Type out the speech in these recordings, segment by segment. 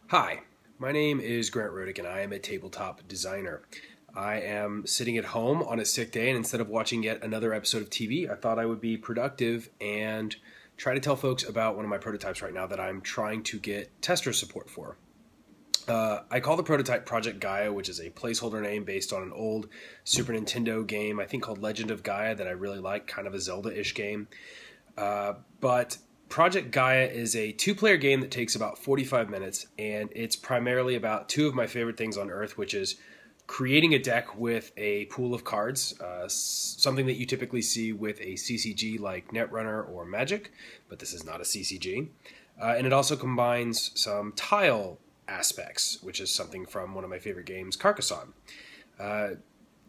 Hi, my name is Grant Rodiek and I am a tabletop designer. I am sitting at home on a sick day, and instead of watching yet another episode of TV, I thought I would be productive and try to tell folks about one of my prototypes right now that I'm trying to get tester support for. I call the prototype Project Gaia, which is a placeholder name based on an old Super Nintendo game, I think called Legend of Gaia, that I really like, kind of a Zelda-ish game. But Project Gaia is a two-player game that takes about 45 minutes, and it's primarily about two of my favorite things on Earth, which is creating a deck with a pool of cards, something that you typically see with a CCG like Netrunner or Magic, but this is not a CCG. And it also combines some tile aspects, which is something from one of my favorite games, Carcassonne.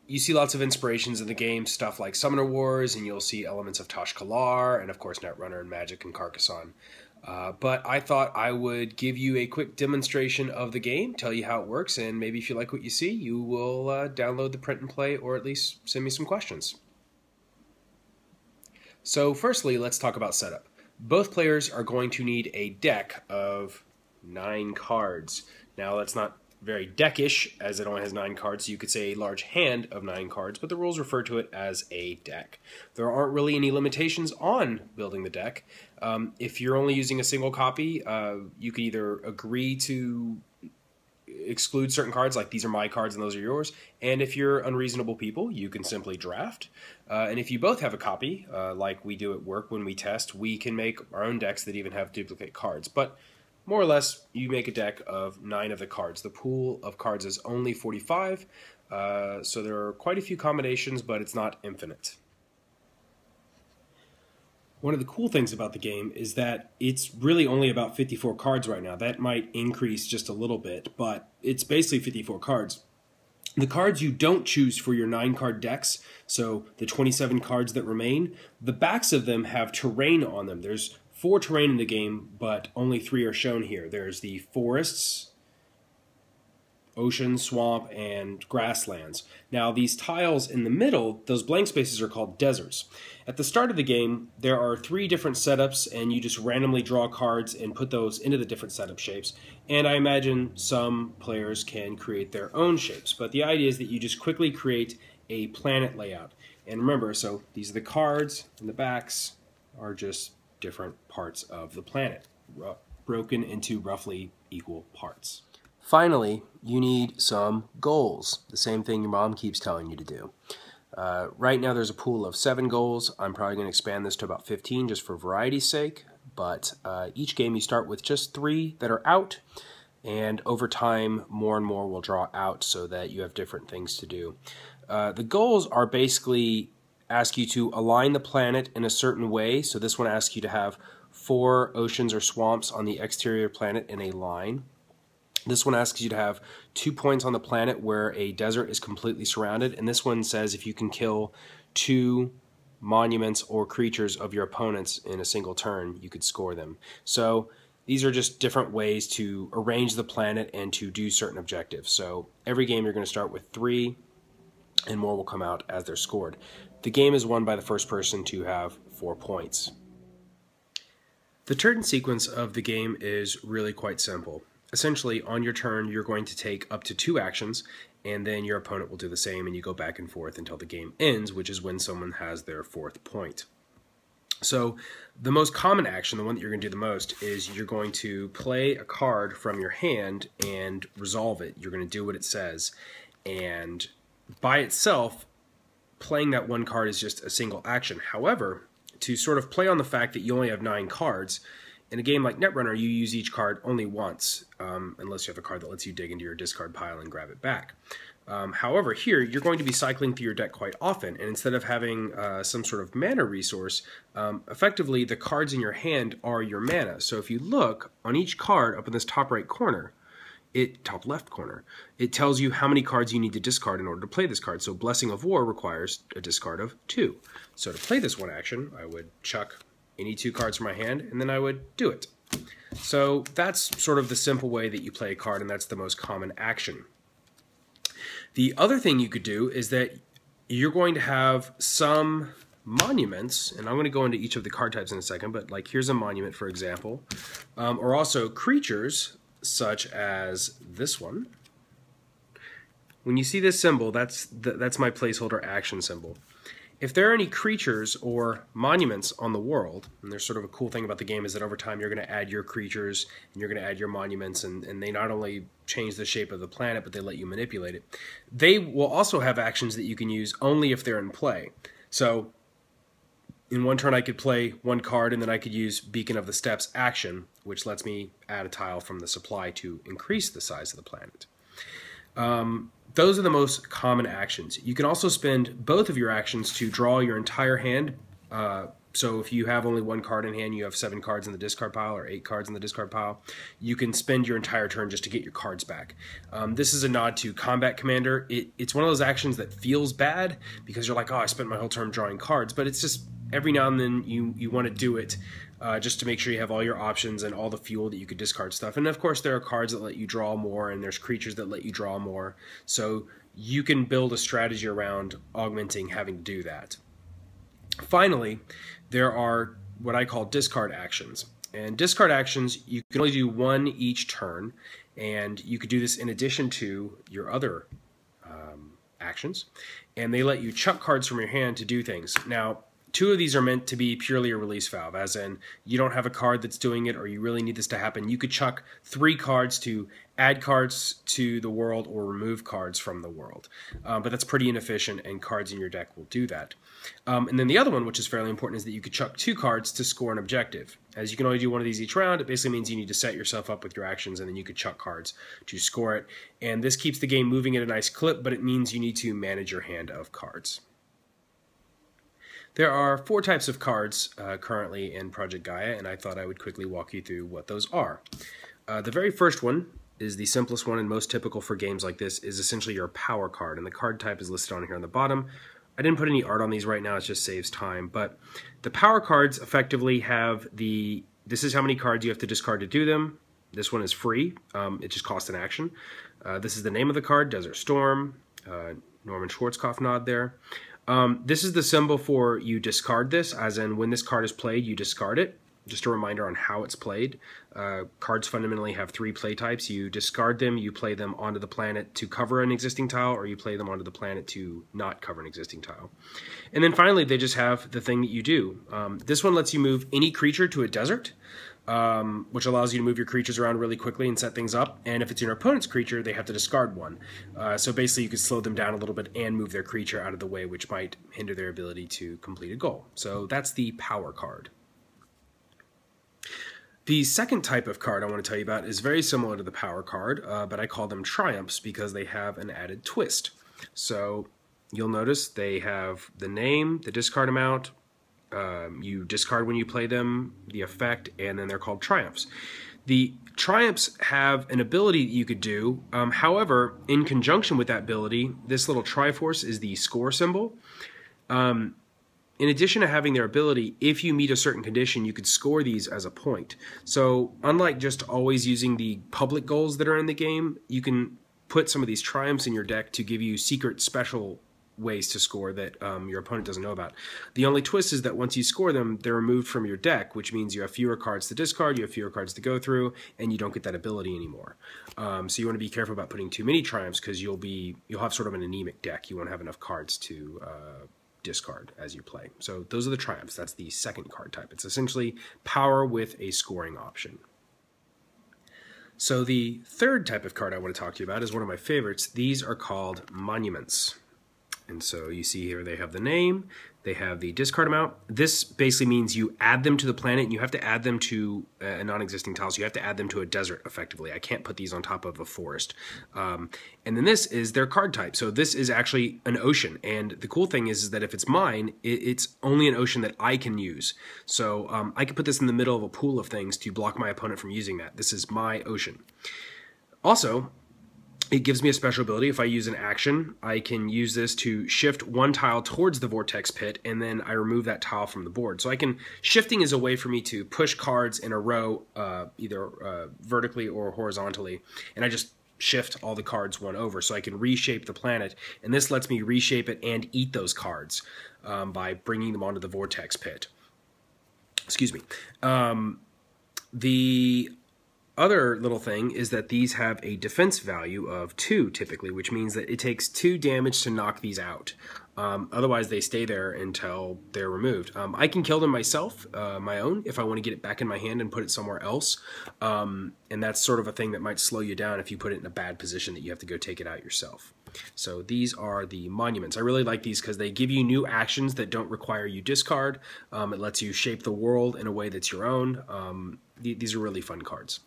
You see lots of inspirations in the game, stuff like Summoner Wars, and you'll see elements of Tosh Kalar, and of course Netrunner and Magic and Carcassonne. But I thought I would give you a quick demonstration of the game, tell you how it works, and maybe if you like what you see, you will download the print and play, or at least send me some questions. So firstly, let's talk about setup. Both players are going to need a deck of 9 cards. Now that's not very deckish, as it only has 9 cards, so you could say a large hand of 9 cards, but the rules refer to it as a deck. There aren't really any limitations on building the deck. If you're only using a single copy, you can either agree to exclude certain cards, like these are my cards and those are yours, and if you're unreasonable people, you can simply draft. And if you both have a copy, like we do at work when we test, we can make our own decks that even have duplicate cards. But more or less, you make a deck of 9 of the cards. The pool of cards is only 45, so there are quite a few combinations, but it's not infinite. One of the cool things about the game is that it's really only about 54 cards right now. That might increase just a little bit, but it's basically 54 cards. The cards you don't choose for your 9-card decks, so the 27 cards that remain, the backs of them have terrain on them. There's 4 terrain in the game, but only 3 are shown here. There's the forests, ocean, swamp, and grasslands. Now, these tiles in the middle, those blank spaces are called deserts. At the start of the game, there are 3 different setups, and you just randomly draw cards and put those into the different setup shapes. And I imagine some players can create their own shapes, but the idea is that you just quickly create a planet layout. And remember, so these are the cards, and the backs are just different parts of the planet, broken into roughly equal parts. Finally, you need some goals, the same thing your mom keeps telling you to do. Right now there's a pool of 7 goals. I'm probably going to expand this to about 15 just for variety's sake, but each game you start with just 3 that are out, and over time more and more will draw out so that you have different things to do. The goals are basically ask you to align the planet in a certain way. So this one asks you to have 4 oceans or swamps on the exterior planet in a line. This one asks you to have 2 points on the planet where a desert is completely surrounded. And this one says if you can kill 2 monuments or creatures of your opponents in a single turn, you could score them. So these are just different ways to arrange the planet and to do certain objectives. So every game you're going to start with 3, and more will come out as they're scored. The game is won by the first person to have 4 points. The turn sequence of the game is really quite simple. Essentially, on your turn, you're going to take up to 2 actions, and then your opponent will do the same, and you go back and forth until the game ends, which is when someone has their 4th point. So the most common action, the one that you're going to do the most, is you're going to play a card from your hand and resolve it. You're going to do what it says, and by itself, playing that one card is just a single action. However, to sort of play on the fact that you only have 9 cards, in a game like Netrunner, you use each card only once, unless you have a card that lets you dig into your discard pile and grab it back. However, here, you're going to be cycling through your deck quite often, and instead of having some sort of mana resource, effectively the cards in your hand are your mana. So if you look on each card up in this top right corner, top left corner, it tells you how many cards you need to discard in order to play this card. So Blessing of War requires a discard of 2. So to play this one action, I would chuck any 2 cards from my hand, and then I would do it. So that's sort of the simple way that you play a card, and that's the most common action. The other thing you could do is that you're going to have some monuments, and I'm going to go into each of the card types in a second, but like here's a monument, for example, or also creatures such as this one. When you see this symbol, that's my placeholder action symbol. If there are any creatures or monuments on the world, and there's sort of a cool thing about the game is that over time you're going to add your creatures and you're going to add your monuments, and they not only change the shape of the planet, but they let you manipulate it. They will also have actions that you can use only if they're in play. So in one turn I could play one card, and then I could use Beacon of the Steppes action, which lets me add a tile from the supply to increase the size of the planet. Those are the most common actions. You can also spend both of your actions to draw your entire hand. So if you have only one card in hand, you have 7 cards in the discard pile or 8 cards in the discard pile, you can spend your entire turn just to get your cards back. This is a nod to Combat Commander. It's one of those actions that feels bad because you're like, oh, I spent my whole turn drawing cards, but it's just every now and then you want to do it just to make sure you have all your options and all the fuel that you could discard stuff. And of course there are cards that let you draw more, and there's creatures that let you draw more. So you can build a strategy around augmenting having to do that. Finally, there are what I call discard actions. And discard actions, you can only do one each turn, and you could do this in addition to your other actions. And they let you chuck cards from your hand to do things. Now, 2 of these are meant to be purely a release valve, as in you don't have a card that's doing it or you really need this to happen. You could chuck 3 cards to add cards to the world or remove cards from the world. But that's pretty inefficient, and cards in your deck will do that. And then the other one, which is fairly important, is that you could chuck 2 cards to score an objective. As you can only do one of these each round, it basically means you need to set yourself up with your actions, and then you could chuck cards to score it. And this keeps the game moving at a nice clip, but it means you need to manage your hand of cards. There are 4 types of cards currently in Project Gaia, and I thought I would quickly walk you through what those are. The very first one is the simplest one and most typical for games like this, is essentially your power card, and the card type is listed on here on the bottom. I didn't put any art on these right now, it just saves time, but the power cards effectively have this is how many cards you have to discard to do them. This one is free, it just costs an action. This is the name of the card, Desert Storm, Norman Schwarzkopf nod there. This is the symbol for you discard this, as in when this card is played, you discard it. Just a reminder on how it's played. Cards fundamentally have 3 play types. You discard them, you play them onto the planet to cover an existing tile, or you play them onto the planet to not cover an existing tile. And then finally, they just have the thing that you do. This one lets you move any creature to a desert, which allows you to move your creatures around really quickly and set things up. And if it's your opponent's creature, they have to discard one. So basically you could slow them down a little bit and move their creature out of the way, which might hinder their ability to complete a goal. So that's the power card. The second type of card I want to tell you about is very similar to the power card, but I call them triumphs because they have an added twist. So you'll notice they have the name, the discard amount, you discard when you play them, the effect, and then they're called triumphs. The triumphs have an ability that you could do. However, in conjunction with that ability, this little Triforce is the score symbol. In addition to having their ability, if you meet a certain condition, you could score these as a point. So unlike just always using the public goals that are in the game, you can put some of these triumphs in your deck to give you secret special ways to score that your opponent doesn't know about. The only twist is that once you score them, they're removed from your deck, which means you have fewer cards to discard, you have fewer cards to go through, and you don't get that ability anymore. So you want to be careful about putting too many triumphs because you'll have sort of an anemic deck. You won't have enough cards to discard as you play. So those are the triumphs. That's the second card type. It's essentially power with a scoring option. So the third type of card I want to talk to you about is one of my favorites. These are called monuments. And so you see here they have the name, they have the discard amount. This basically means you add them to the planet, and you have to add them to a non-existing tile, so you have to add them to a desert effectively. I can't put these on top of a forest. And then this is their card type. So this is actually an ocean, and the cool thing is that if it's mine, it's only an ocean that I can use. So I can put this in the middle of a pool of things to block my opponent from using that. This is my ocean. Also, it gives me a special ability. If I use an action, I can use this to shift one tile towards the vortex pit, and then I remove that tile from the board. So shifting is a way for me to push cards in a row, either vertically or horizontally, and I just shift all the cards one over so I can reshape the planet, and this lets me reshape it and eat those cards by bringing them onto the vortex pit. Excuse me. The other little thing is that these have a defense value of 2 typically, which means that it takes 2 damage to knock these out. Otherwise, they stay there until they're removed. I can kill them myself, my own, if I want to get it back in my hand and put it somewhere else. And that's sort of a thing that might slow you down if you put it in a bad position that you have to go take it out yourself. So these are the monuments. I really like these because they give you new actions that don't require you discard. It lets you shape the world in a way that's your own. These are really fun cards.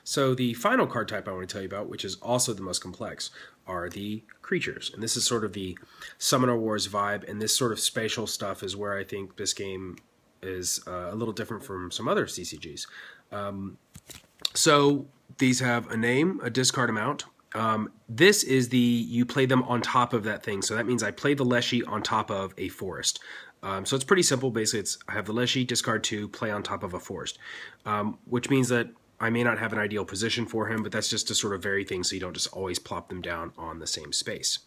So the final card type I want to tell you about, which is also the most complex, are the creatures. And this is sort of the Summoner Wars vibe, and this sort of spatial stuff is where I think this game is a little different from some other CCGs. So these have a name, a discard amount. This is you play them on top of that thing. So that means I play the Leshy on top of a forest. So it's pretty simple. Basically, I have the Leshy, discard 2, play on top of a forest, which means that I may not have an ideal position for him, but that's just to sort of vary things so you don't just always plop them down on the same space.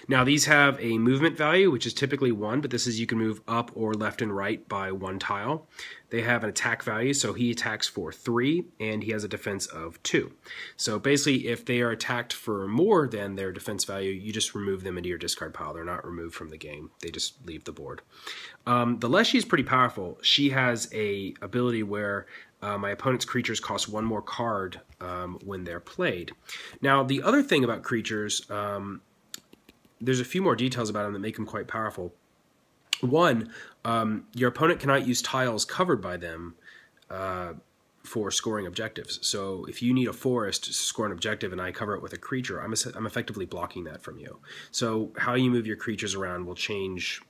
Now these have a movement value, which is typically 1, but this is you can move up or left and right by 1 tile. They have an attack value, so he attacks for 3, and he has a defense of 2. So basically, if they are attacked for more than their defense value, you just remove them into your discard pile. They're not removed from the game. They just leave the board. The Leshy is pretty powerful. She has a ability where my opponent's creatures cost 1 more card when they're played. Now, the other thing about creatures, there's a few more details about them that make them quite powerful. One, your opponent cannot use tiles covered by them for scoring objectives. So if you need a forest to score an objective and I cover it with a creature, I'm effectively blocking that from you. So how you move your creatures around will change,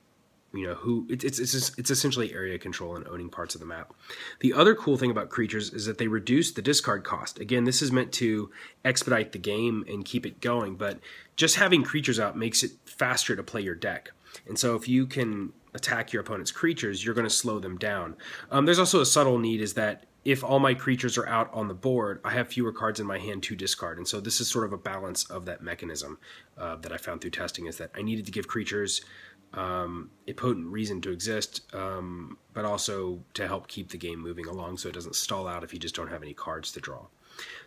it's essentially area control and owning parts of the map. The other cool thing about creatures is that they reduce the discard cost. Again, this is meant to expedite the game and keep it going, but just having creatures out makes it faster to play your deck. And so if you can attack your opponent's creatures, you're going to slow them down. There's also a subtle need is that if all my creatures are out on the board, I have fewer cards in my hand to discard. And so this is sort of a balance of that mechanism that I found through testing, is that I needed to give creatures a potent reason to exist, but also to help keep the game moving along so it doesn't stall out if you just don't have any cards to draw.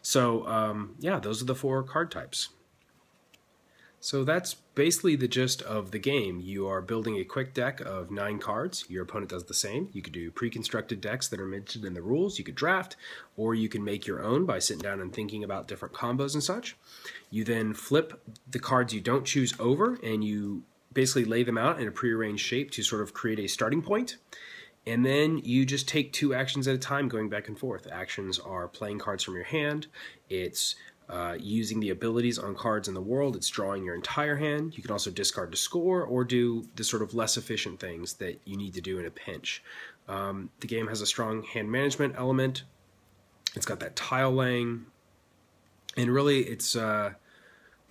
So yeah, those are the 4 card types. So that's basically the gist of the game. You are building a quick deck of 9 cards. Your opponent does the same. You could do pre-constructed decks that are mentioned in the rules. You could draft, or you can make your own by sitting down and thinking about different combos and such. You then flip the cards you don't choose over, and you basically lay them out in a prearranged shape to sort of create a starting point. And then you just take 2 actions at a time going back and forth. Actions are playing cards from your hand. It's using the abilities on cards in the world. It's drawing your entire hand. You can also discard to score or do the sort of less efficient things that you need to do in a pinch. The game has a strong hand management element. It's got that tile laying. And really, it's the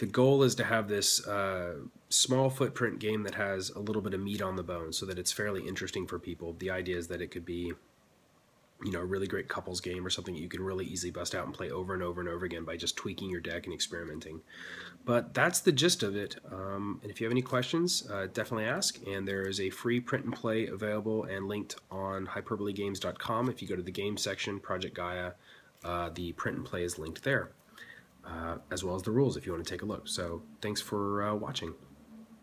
goal is to have this small footprint game that has a little bit of meat on the bone so that it's fairly interesting for people. The idea is that it could be, a really great couples game or something you can really easily bust out and play over and over and over again by just tweaking your deck and experimenting. But that's the gist of it. And if you have any questions, definitely ask. And there is a free print and play available and linked on hyperbolegames.com. If you go to the games section, Project Gaia, the print and play is linked there, as well as the rules if you want to take a look. So thanks for watching.